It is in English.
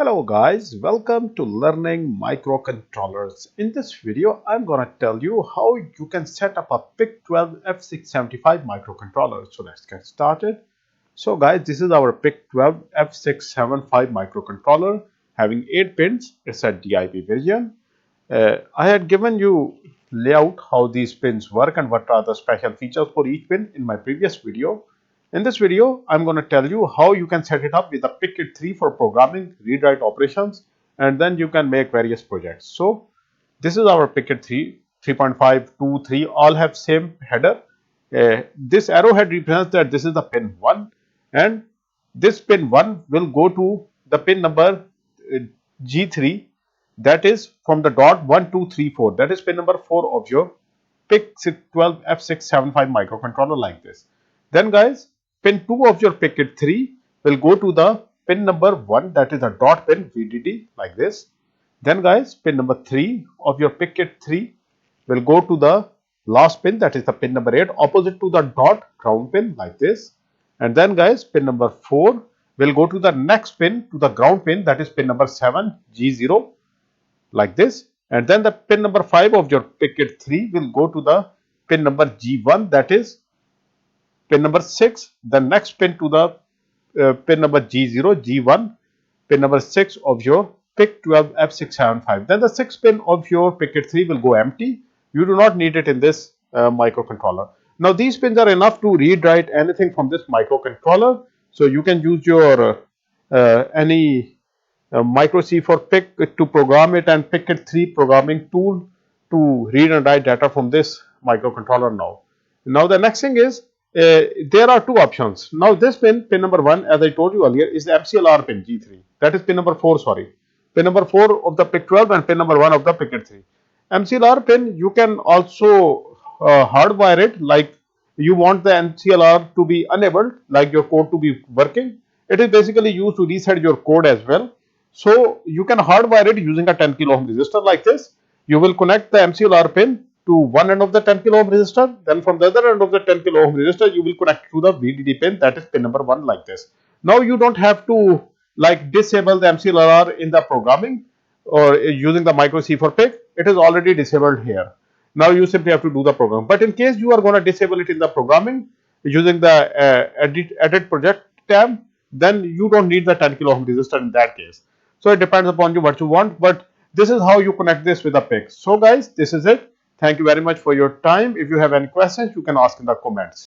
Hello guys, welcome to learning microcontrollers. In this video, I'm gonna tell you how you can set up a PIC12F675 microcontroller. So let's get started. So guys, this is our PIC12F675 microcontroller having 8 pins. It's a DIP version. I had given you layout how these pins work and what are the special features for each pin in my previous video. In this video, I'm going to tell you how you can set it up with a PIC12F675 for programming, read-write operations, and then you can make various projects. So this is our PIC12F675 3.5, 2, 3, all have same header. This arrowhead represents that this is the pin 1, and this pin 1 will go to the pin number G3, that is from the dot 1, 2, 3, 4. That is pin number 4 of your PIC12F675 microcontroller like this. Then guys, pin 2 of your PIC12F675 will go to the pin number 1, that is the dot pin VDD like this. Then guys, pin number 3 of your PIC12F675 will go to the last pin, that is the pin number 8, opposite to the dot ground pin like this. And then guys, pin number 4 will go to the next pin, to the ground pin, that is pin number 7 G0 like this. And then the pin number 5 of your PIC12F675 will go to the pin number G1, that is pin number 6, the next pin to the pin number G0, G1, pin number 6 of your PIC12F675. Then the 6th pin of your PIC12F675 will go empty. You do not need it in this microcontroller. Now these pins are enough to read write anything from this microcontroller. So you can use your any micro C for PIC to program it, and PIC12F675 programming tool to read and write data from this microcontroller now. Now the next thing is, there are two options. Now this pin number 1, as I told you earlier, is the MCLR pin G3. That is pin number 4, sorry. Pin number 4 of the PIC12 and pin number 1 of the PIC12F675. MCLR pin, you can also hardwire it, like you want the MCLR to be enabled, like your code to be working. It is basically used to reset your code as well. So you can hardwire it using a 10 kilo ohm resistor like this. You will connect the MCLR pin to one end of the 10 kilo ohm resistor, then from the other end of the 10 kilo ohm resistor you will connect to the VDD pin, that is pin number 1 like this. Now you don't have to like disable the MCLR in the programming or using the micro C for PIC. It is already disabled here. Now you simply have to do the program. But in case you are going to disable it in the programming using the edit project tab, then you don't need the 10 kilo ohm resistor in that case. So it depends upon you what you want, but this is how you connect this with a PIC. So guys, this is it. Thank you very much for your time. If you have any questions, you can ask in the comments.